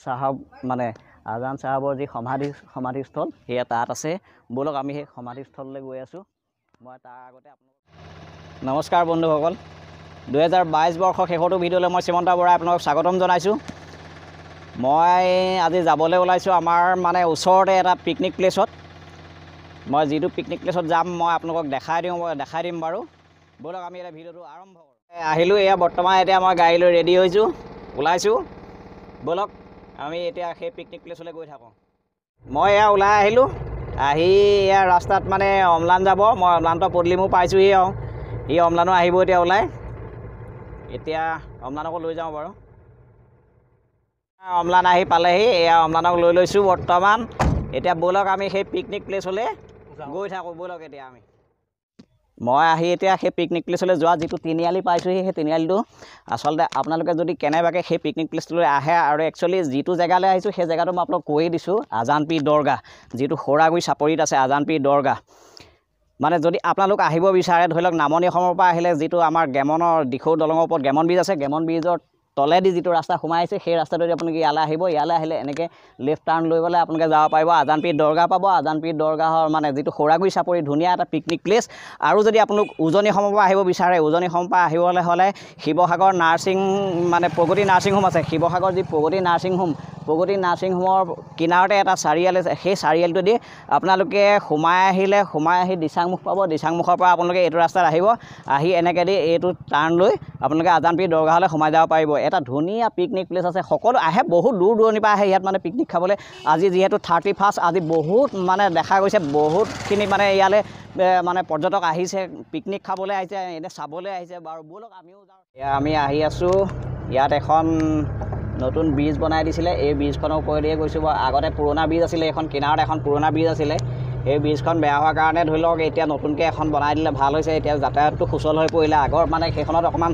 সাহাব মানে আজান সাহাবৰ যি সমাধিস্থল সেয়া তাত আছে। বলক আমি সেই সমাধিস্থললৈ গৈ আছোঁ। মই তাৰ আগতে আপোনালোক নমস্কাৰ বন্ধুসকল, 2022 বৰ্ষৰ শেষৰটো ভিডিঅ'লৈ মই শ্ৰীমন্ত বৰাই আপোনালোকক স্বাগতম জনাইছোঁ। মই আজি যাবলৈ ওলাইছোঁ আমাৰ মানে ওচৰতে এটা পিকনিক প্লেচত। মই যিটো পিকনিক প্লেচত যাম মই আপোনালোকক দেখাই দিম বাৰু। বলক আমি এটা ভিডিঅ'টো আৰম্ভ কৰোঁ। আহিলোঁ, এয়া বৰ্তমান এতিয়া মই গাড়ী লৈ ৰেডি হৈছোঁ, ওলাইছোঁ। বলক আমি এতিয়া সেই পিকনিক প্লেচলৈ গৈ থাকোঁ। মই এয়া ওলাই আহিলোঁ, আহি এয়া ৰাস্তাত মানে অমলান যাব। মই অমলানটো পদূলি মোৰ পাইছোঁহি আৰু সি অমলানো আহিব এতিয়া ওলাই। এতিয়া অমলানকো লৈ যাওঁ বাৰু। অমলান আহি পালেহি, এয়া অমলানক লৈ লৈছোঁ বৰ্তমান। এতিয়া ব'লক আমি সেই পিকনিক প্লেচলৈ গৈ থাকোঁ। ব'লক এতিয়া মই আহি এতিয়া সেই পিকনিক প্লেচলৈ যোৱা যিটো তিনিআলি পাইছোঁহি, সেই তিনিআলিটো আচলতে আপোনালোকে যদি কেনেবাকৈ সেই পিকনিক প্লেচটোলৈ আহে, আৰু একচুৱেলি যিটো জেগালৈ আহিছোঁ সেই জেগাটো মই আপোনাক কৈয়ে দিছোঁ, আজান পীৰ দৰগাহ, যিটো সৌৰাগুৰি চাপৰিত আছে আজান পীৰ দৰগাহ। মানে যদি আপোনালোক আহিব বিচাৰে, ধৰি লওক নামনি অসমৰ পৰা আহিলে যিটো আমাৰ গেমনৰ দিখৌ দলঙৰ ওপৰত গেমন ব্ৰিজ আছে, গেমন ব্ৰিজৰ তলেদি যিটো ৰাস্তা সোমাই আহিছে, সেই ৰাস্তাটো যদি আপোনালোকে ইয়ালৈ আহিব, ইয়ালৈ আহিলে এনেকৈ লেফ্ট টাৰ্ণ লৈ পেলাই আপোনালোকে যাব পাৰিব, আজান পীৰ দৰগাহ পাব। আজান পীৰ দৰগাহৰ মানে যিটো সৌৰাগুৰি চাপৰি, ধুনীয়া এটা পিকনিক প্লেচ। আৰু যদি আপোনালোক উজনি অসমৰ পৰা আহিব বিচাৰে, উজনি অসমৰ পৰা আহিবলৈ হ'লে শিৱসাগৰ প্ৰগতি নাৰ্ছিং হোম আছে। শিৱসাগৰ যি প্ৰগতি নাৰ্ছিং হোমৰ কিনাৰতে এটা চাৰিআলি আছে। সেই চাৰিআলিটোদি আপোনালোকে সোমাই আহি দিচাংমুখ পাব। দিচাংমুখৰ পৰা আপোনালোকে এইটো ৰাস্তাত আহিব, আহি এনেকৈ দি এইটো টাৰ্ণ লৈ আপোনালোকে আজান পীৰ দৰগাহলৈ সোমাই যাব পাৰিব। এটা ধুনীয়া পিকনিক প্লেচ আছে, সকলো আহে, বহুত দূৰ দূৰণিৰ পৰা আহে ইয়াত মানে পিকনিক খাবলৈ। আজি যিহেতু 31, আজি বহুত মানে দেখা গৈছে, বহুতখিনি মানে ইয়ালৈ মানে পৰ্যটক আহিছে, পিকনিক খাবলৈ আহিছে, এনে চাবলৈ আহিছে বাৰু। ব'লক আমিও যাওঁ। এয়া আমি আহি আছোঁ, ইয়াত এখন নতুন ব্ৰিজ বনাই দিছিলে। এই ব্ৰিজখনৰ ওপৰেদিয়ে গৈছোঁ বাৰু। আগতে পুৰণা ব্ৰিজ আছিলে, এইখন কিনাৰত এখন পুৰণা ব্ৰিজ আছিলে। এই ব্ৰিজখন বেয়া হোৱাৰ কাৰণে ধৰি লওক এতিয়া নতুনকৈ এখন বনাই দিলে, ভাল হৈছে। এতিয়া যাতায়াতটো সুচল হৈ পৰিলে। আগৰ মানে সেইখনত অকণমান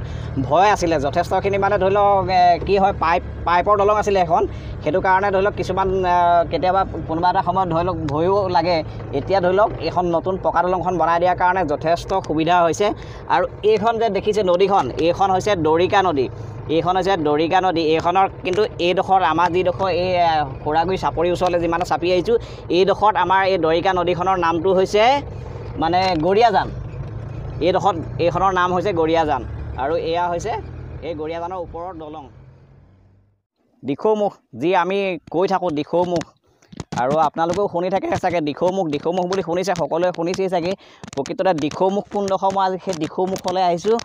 ভয় আছিলে যথেষ্টখিনি, মানে ধৰি লওক কি হয়, পাইপৰ দলং আছিলে এখন, সেইটো কাৰণে ধৰি লওক কিছুমান কেতিয়াবা কোনোবা এটা সময়ত ধৰি লওক ভয়ো লাগে। এতিয়া ধৰি লওক এইখন নতুন পকা দলংখন বনাই দিয়াৰ কাৰণে যথেষ্ট সুবিধা হৈছে। আৰু এইখন যে দেখিছে নদীখন, এইখন হৈছে দৰিকা নদী। এইখনৰ কিন্তু এইডোখৰ আমাৰ যিডোখৰ এই সৌৰাগুৰি চাপৰিৰ ওচৰলৈ যিমানে চাপি আহিছোঁ, এইডোখৰত আমাৰ এই দৰিকা নদীখনৰ নামটো হৈছে মানে গৰিয়াজান। এইখনৰ নাম হৈছে গৰিয়াজান। আৰু এয়া হৈছে এই গৰিয়াজানৰ ওপৰৰ দলং দিখৌমুখ, যি আমি কৈ থাকোঁ দিখৌমুখ। আৰু আপোনালোকেও শুনি থাকে চাগে দিখৌমুখ বুলি শুনিছে, সকলোৱে শুনিছেই চাগে। প্ৰকৃততে দিখৌমুখ কোনডোখৰ, মই আজি সেই দিখৌমুখলৈ আহিছোঁ।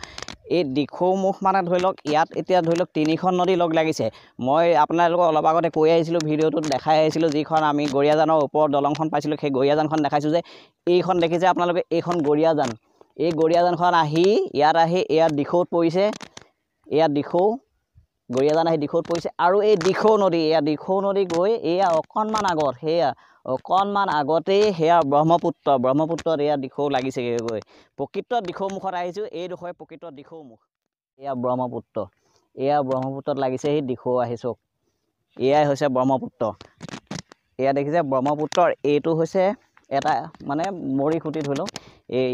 এই দিখৌমুখ মানে ধৰি লওক ইয়াত এতিয়া ধৰি লওক তিনিখন নদী লগ লাগিছে। মই আপোনালোকক অলপ আগতে কৈ আহিছিলোঁ, ভিডিঅ'টোত দেখাই আহিছিলোঁ, যিখন আমি গৰিয়াজানৰ ওপৰৰ দলংখন পাইছিলোঁ, সেই গৰিয়াজানখন দেখাইছোঁ যে এইখন দেখিছে আপোনালোকে, এইখন গৰিয়াজান। এই গৰিয়াজানখন ইয়াত আহি ইয়াত দিখৌত পৰিছে, গৰিয়াজান আহি দিখৌত পৰিছে। আৰু এই দিখৌ নদী গৈ এয়া অকণমান আগতেই সেয়া ব্ৰহ্মপুত্ৰত এয়া দিখৌ লাগিছেগৈ গৈ। প্ৰকৃত দিখৌমুখত আহিছোঁ, এইডোখৰে প্ৰকৃত দিখৌমুখ। এয়া ব্ৰহ্মপুত্ৰত লাগিছে সেই দিখৌ আহিছোঁ। এয়াই হৈছে ব্ৰহ্মপুত্ৰ। এয়া দেখিছে ব্ৰহ্মপুত্ৰৰ এইটো হৈছে এটা মানে মৰি খুঁটি, ধৰি লওক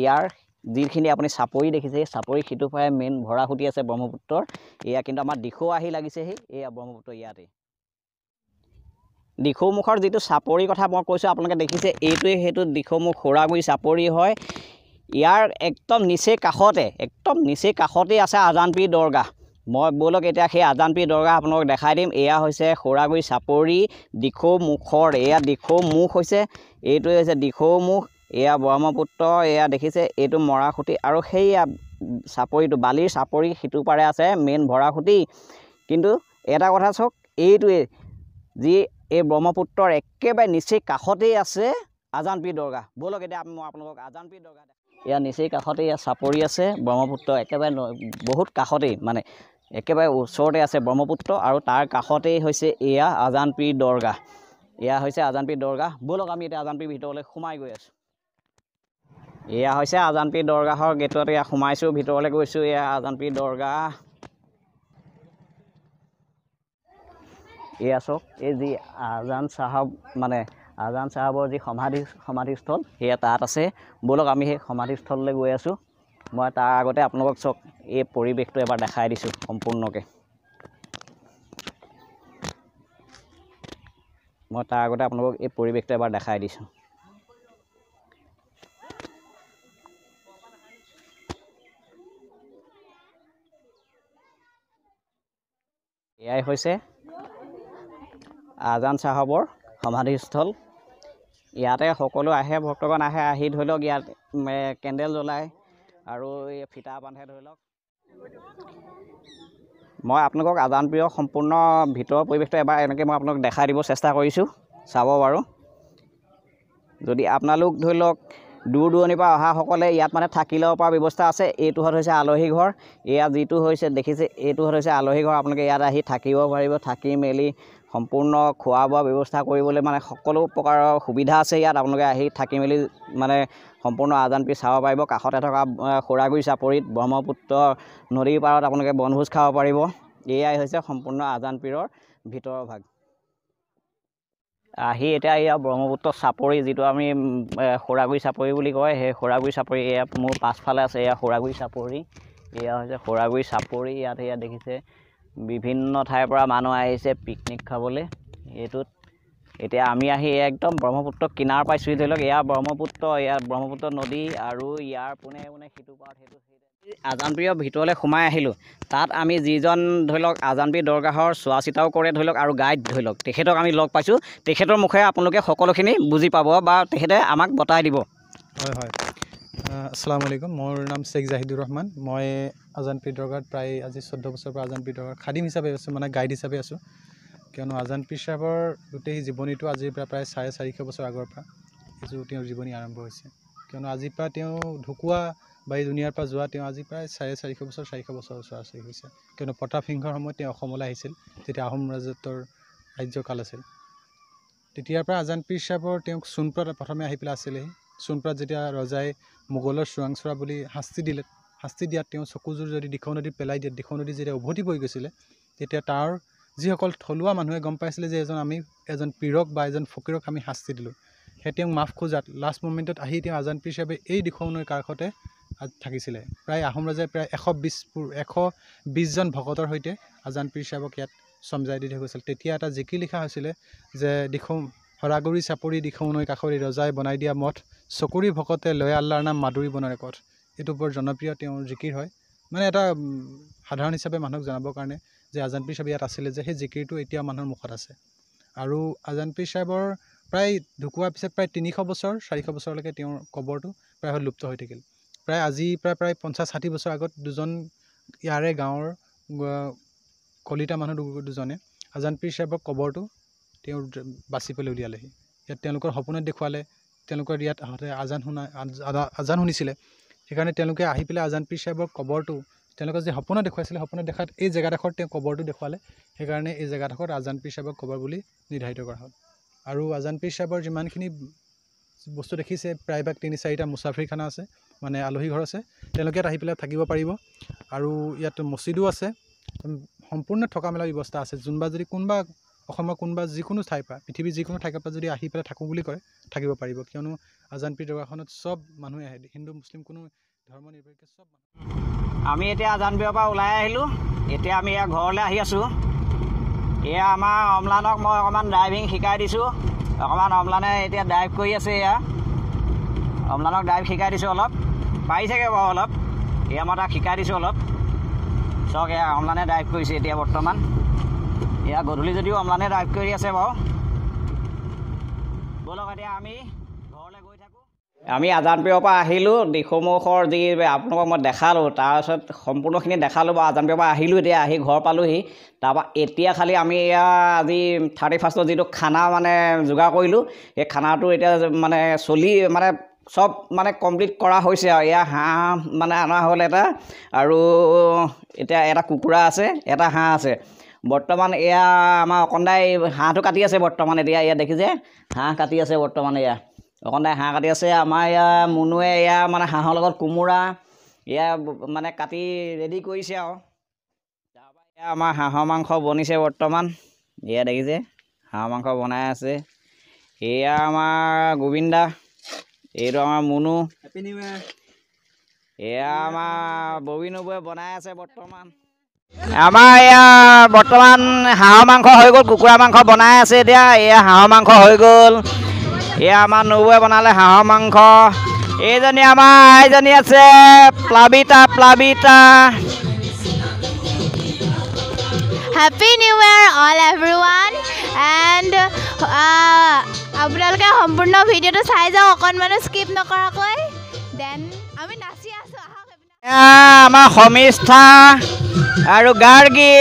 ইয়াৰ যিখিনি আপুনি চাপৰি দেখিছে, সেই চাপৰি সিটো পাৰে মেইন ভৰা খুঁটি আছে ব্ৰহ্মপুত্ৰৰ। এয়া কিন্তু আমাৰ দিখৌ আহি লাগিছেহি, এয়া ব্ৰহ্মপুত্ৰ ইয়াতেই। দিখৌমুখৰ যিটো চাপৰি কথা মই কৈছোঁ, আপোনালোকে দেখিছে, সেইটো দিখৌমুখ সৌৰাগুৰি চাপৰি হয়। ইয়াৰ একদম নিচেই কাষতেই আছে আজান পীৰ দৰগাহ। মই ব'লক এতিয়া সেই আজান পীৰ দৰগাহ আপোনালোকক দেখাই দিম। এয়া হৈছে সৌৰাগুৰি চাপৰি দিখৌমুখৰ, এয়া দিখৌমুখ হৈছে, এইটোৱে হৈছে দিখৌমুখ। এয়া ব্ৰহ্মপুত্ৰ, এয়া দেখিছে এইটো মৰা খুঁটি। আৰু সেইয়া চাপৰিটো বালিৰ চাপৰি সিটো পাৰে আছে মেইন ভৰা খুঁটি। কিন্তু এটা কথা চাওক, এইটোৱে যি এই ব্ৰহ্মপুত্ৰৰ একেবাৰে নিচেই কাষতেই আছে আজান পীৰ দৰগাহ। ব'লক এতিয়া মই আপোনালোকক আজান পীৰ দৰগাহ এয়া নিচেই কাষতেই এয়া চাপৰি আছে ব্ৰহ্মপুত্ৰ, একেবাৰে বহুত কাষতেই, মানে একেবাৰে ওচৰতে আছে ব্ৰহ্মপুত্ৰ। আৰু তাৰ কাষতেই হৈছে এয়া আজান পীৰ দৰগাহ। এয়া হৈছে আজান পীৰ দৰগাহ। ব'লক আমি এতিয়া আজান পীৰ ভিতৰলৈ সোমাই গৈ আছোঁ। এয়া হৈছে আজান পীৰ দৰগাহৰ গেটত এয়া সোমাইছোঁ, ভিতৰলৈ গৈছোঁ। এয়া আজান পীৰ দৰগাহ। এয়া চাওক, এই যি আজান চাহাবৰ যি সমাধিস্থল সেয়া তাত আছে। ব'লক আমি সেই সমাধিস্থললৈ গৈ আছোঁ। মই তাৰ আগতে আপোনালোকক চাওক এই পৰিৱেশটো এবাৰ দেখাই দিছোঁ সম্পূৰ্ণকৈ। মই তাৰ আগতে আপোনালোকক এই পৰিৱেশটো এবাৰ দেখাই দিছোঁ। এয়াই হৈছে আজান চাহাবৰ সমাধিস্থল। ইয়াতে সকলো আহে, ভক্তগণ আহে, আহি ধৰি লওক ইয়াত কেণ্ডেল জ্বলায় আৰু এই ফিটা বান্ধে ধৰি লওক। মই আপোনালোকক আজানপীৰৰ সম্পূৰ্ণ ভিতৰৰ পৰিৱেশটো এবাৰ এনেকৈ মই আপোনালোকক দেখাই দিব চেষ্টা কৰিছোঁ, চাব বাৰু। যদি আপোনালোক ধৰি লওক দূৰ দূৰণিৰ পৰা অহাসকলে ইয়াত মানে থাকি ল'ব পৰা ব্যৱস্থা আছে। এইটো হৈছে আলহী ঘৰ, এয়া যিটো হৈছে দেখিছে এইটো হৈছে আলহী ঘৰ। আপোনালোকে ইয়াত আহি থাকিব পাৰিব, থাকি মেলি সম্পূৰ্ণ খোৱা বোৱা ব্যৱস্থা কৰিবলৈ মানে সকলো প্ৰকাৰৰ সুবিধা আছে ইয়াত। আপোনালোকে আহি থাকি মেলি মানে সম্পূৰ্ণ আজানপীৰ চাব পাৰিব। কাষতে থকা খোৰাগুৰি চাপৰিত ব্ৰহ্মপুত্ৰ নদীৰ পাৰত আপোনালোকে বনভোজ খাব পাৰিব। এয়াই হৈছে সম্পূৰ্ণ আজানপীৰৰ ভিতৰৰ ভাগ। আহি এতিয়া এয়া ব্ৰহ্মপুত্ৰ চাপৰি, যিটো আমি খোৰাগুৰি চাপৰি বুলি কয়, সেই খোৰাগুৰি চাপৰি এয়া মোৰ পাছফালে আছে। এয়া খোৰাগুৰি চাপৰি, এয়া হৈছে খোৰাগুৰি চাপৰি। ইয়াত এয়া দেখিছে বিভিন্ন ঠাইৰ পৰা মানুহ আহিছে পিকনিক খাবলৈ এইটোত। এতিয়া আমি আহি একদম ব্ৰহ্মপুত্ৰ কিনাৰ পাইছোঁ। ধৰি লওক এয়া ব্ৰহ্মপুত্ৰ নদী আৰু ইয়াৰ পোনে পোনে সিটো পাৰত সেইটো আজানপীৰৰ ভিতৰলৈ সোমাই আহিলোঁ। তাত আমি যিজন ধৰি লওক আজানপীৰ দৰগাহৰ চোৱা চিতাও কৰে ধৰি লওক আৰু গাইড ধৰি লওক, তেখেতক আমি লগ পাইছোঁ। তেখেতৰ মুখে আপোনালোকে সকলোখিনি বুজি পাব বা তেখেতে আমাক বতাই দিব। হয় হয়, আসসালামু আলাইকুম। মোৰ নাম শ্বেখ জাহিদুৰ ৰহমান। মই আজানপীৰ দৰগাহত প্ৰায় আজি 14 বছৰৰ পৰা আজানপীৰ দৰগাহৰ খাদিম হিচাপে আছোঁ, মানে গাইড হিচাপে আছোঁ। কিয়নো আজানপীৰ চাহাবৰ গোটেই জীৱনীটো আজিৰ পৰা প্ৰায় 450 বছৰ আগৰ পৰা তেওঁৰ জীৱনী আৰম্ভ হৈছে। কিয়নো আজিৰ পৰা তেওঁ ঢুকুৱা বা এই দুনিয়াৰ পৰা যোৱা তেওঁ আজি প্ৰায় 450 বছৰ 400 বছৰ ওচৰা-ওচৰি হৈছে। কিয়নো প্ৰতাপ সিংহৰ সময়ত তেওঁ অসমলৈ আহিছিল, যেতিয়া আহোম ৰাজত্বৰ ৰাজ্যকাল আছিল। তেতিয়াৰ পৰা আজানপীৰ চাহাবৰ তেওঁক সোণপত প্ৰথমে আহি পেলাই আছিলেহি। সোণপত যেতিয়া ৰজাই মোগলৰ চোৰাংচোৰা বুলি শাস্তি দিয়াত তেওঁ চকুযোৰ যদি দিখৌ নদীত পেলাই দিয়ে, দিখৌ নদী যেতিয়া উভতি পৰি গৈছিলে, তেতিয়া তাৰ যিসকল থলুৱা মানুহে গম পাইছিলে যে আমি এজন পীৰক বা এজন ফকীৰক আমি শাস্তি দিলোঁ, সেই তেওঁক মাফ খোজাত লাষ্ট মমেণ্টত আহি তেওঁ আজানপীৰ চাহাবে এই দিখৌ নৈৰ কাষতে থাকিছিলে। প্ৰায় আহোম ৰজাই প্ৰায় 120জন ভকতৰ সৈতে আজানপীৰ চাহাবক ইয়াত চমজাই দি থৈ গৈছিল। তেতিয়া এটা জিকি লিখা হৈছিলে যে হৰাগুৰি চাপৰি দিখৌ নৈ কাষৰি ৰজাই বনাই দিয়া মঠ, চকুৰি ভকতে লয় আল্লাৰ নাম মাদুৰি বনৰে পথ। এইটো বৰ জনপ্ৰিয় তেওঁৰ জিকিৰ হয়, মানে এটা সাধাৰণ হিচাপে মানুহক জনাবৰ কাৰণে যে আজানপীৰ চাহাব ইয়াত আছিলে, যে সেই জিকিৰটো এতিয়াও মানুহৰ মুখত আছে। আৰু আজানপীৰ চাহাবৰ প্ৰায় ঢুকোৱাৰ পিছত প্ৰায় 300 বছৰ 400 বছৰলৈকে তেওঁৰ কবৰটো প্ৰায় লুপ্ত হৈ থাকিল। প্ৰায় আজি প্ৰায় 50-60 বছৰ আগত দুজন ইয়াৰে গাঁৱৰ কলিতা মানুহ দুজনে আজানপীৰ চাহাবৰ কবৰটো তেওঁ বাচি পেলাই উলিয়ালেহি। ইয়াত তেওঁলোকৰ সপোনত দেখুৱালে, তেওঁলোকৰ ইয়াত আহোঁতে আজান শুনিছিলে। সেইকাৰণে তেওঁলোকে আহি পেলাই আজানপীৰ চাহাবৰ কবৰটো তেওঁলোকে যে সপোনত দেখুৱাইছিলে, সপোনত দেখাত এই জেগাডোখৰত তেওঁ কবৰটো দেখুৱালে। সেইকাৰণে এই জেগাডোখৰত আজানপীৰ চাহাবৰ কবৰ বুলি নিৰ্ধাৰিত কৰা হ'ল। আৰু আজানপীৰ চাহাবৰ যিমানখিনি বস্তু দেখিছে, প্ৰায়ভাগ 3-4টা মুছাফিৰখানা আছে, মানে আলহী ঘৰ আছে। তেওঁলোকে ইয়াত আহি পেলাই থাকিব পাৰিব। আৰু ইয়াত মছজিদো আছে, সম্পূৰ্ণ থকা মেলাৰ ব্যৱস্থা আছে। যদি কোনোবা অসমৰ কোনোবা যিকোনো ঠাইৰ পৰা, পৃথিৱীৰ যিকোনো ঠাইৰ পৰা যদি আহি পেলাই থাকোঁ বুলি কয়, থাকিব পাৰিব। কিয়নো আজানপীৰ দৰগাহখনত চব মানুহে আহে, হিন্দু মুছলিম কোনো ধৰ্ম নিৰ্বিশেষে চব মানুহ। আমি এতিয়া আজানপীৰৰ পৰা ওলাই আহিলোঁ। এতিয়া আমি এয়া ঘৰলৈ আহি আছোঁ। এয়া আমাৰ অমলানক মই অকণমান ড্ৰাইভিং শিকাই দিছোঁ। অমলানে এতিয়া ড্ৰাইভ কৰি আছে। এয়া অমলানক ড্ৰাইভ শিকাই দিছোঁ, অলপ পাৰিছেগৈ বাৰু অলপ। এয়া মই তাক শিকাই দিছোঁ অলপ। চাওক এয়া অমলানে ড্ৰাইভ কৰিছে এতিয়া বৰ্তমান। এয়া গধূলি যদিও অমলানে ড্ৰাইভ কৰি আছে বাৰু। ব'লক এতিয়া আমি ঘৰলৈ গৈ থাকোঁ। আমি আজানপীৰৰ পৰা আহিলোঁ। দিখৌমুখৰ যি আপোনালোকক মই দেখালোঁ, তাৰপিছত সম্পূৰ্ণখিনি দেখালোঁ বাৰু। আজানপীৰৰ পৰা আহিলোঁ, এতিয়া আহি ঘৰ পালোঁহি। তাৰপৰা এতিয়া খালি আমি এয়া আজি 31st যিটো খানা মানে যোগাৰ কৰিলোঁ, সেই খানাটো এতিয়া মানে চব মানে কমপ্লিট কৰা হৈছে আৰু। এয়া হাঁহ মানে অনা হ'ল এটা, আৰু এতিয়া এটা কুকুৰা আছে, এটা হাঁহ আছে। বৰ্তমান এয়া আমাৰ অকণদাই হাঁহটো কাটি আছে বৰ্তমান। এতিয়া এয়া দেখিছে হাঁহ কাটি আছে বৰ্তমান। এয়া অকণদাই হাঁহ কাটি আছে। আমাৰ এয়া মুনুৱে এয়া মানে হাঁহৰ লগত কোমোৰা এয়া মানে কাটি ৰেডি কৰিছে আৰু। তাৰপৰা এয়া আমাৰ হাঁহৰ মাংস বনিছে বৰ্তমান। এয়া দেখিছে হাঁহৰ মাংস বনাই আছে। এয়া আমাৰ গোবিন্দা, এইটো আমাৰ মুনু। Happy new year. এয়া আমাৰ ববি নবৌৱে বনাই আছে বৰ্তমান। আমাৰ এয়া বৰ্তমান হাঁহৰ মাংস হৈ গ'ল, কুকুৰা মাংস বনাই আছে এতিয়া। এয়া হাঁহৰ মাংস হৈ গ'ল। এয়া আমাৰ নবৌৱে বনালে হাঁহৰ মাংস। এইজনী আমাৰ আইজনী আছে Plabita. Happy New Year all everyone and আপোনালোকে সম্পূৰ্ণ ভিডিঅ'টো চাই যাওক অকণমানো স্কিপ নকৰাকৈ। দেন আমি নাচি আছোঁ আহক। আমাৰ সমিষ্ঠা আৰু গাৰ্গী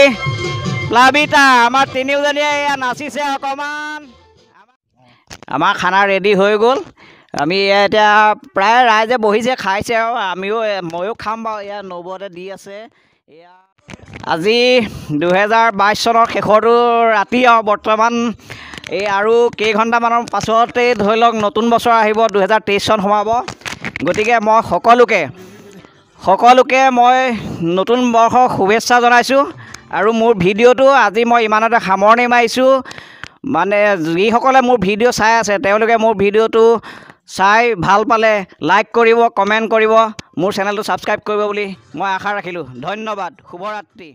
প্লাবিতা আমাৰ তিনিওজনীয়ে এয়া নাচিছে অকণমান। আমাৰ খানা ৰেডি হৈ গ'ল। আমি এতিয়া প্ৰায় ৰাইজে বহিছে খাইছে আৰু ময়ো খাম বাৰু। এয়া নবৌহঁতে দি আছে। এয়া আজি 2022 চনৰ শেষৰটো ৰাতি আৰু বৰ্তমান এই আৰু কেইঘণ্টামানৰ পাছতেই ধৰি লওক নতুন বছৰ আহিব, 2023 চন সোমাব। গতিকে মই সকলোকে মই নতুন বৰ্ষৰ শুভেচ্ছা জনাইছোঁ। আৰু মোৰ ভিডিঅ'টো আজি মই ইমানতে সামৰণি মাৰিছোঁ। মানে যিসকলে মোৰ ভিডিঅ' চাই আছে তেওঁলোকে মোৰ ভিডিঅ'টো চাই ভাল পালে লাইক কৰিব, কমেণ্ট কৰিব, মোৰ চেনেলটো ছাবস্ক্ৰাইব কৰিব বুলি মই আশা ৰাখিলোঁ। ধন্যবাদ, শুভৰাত্ৰি।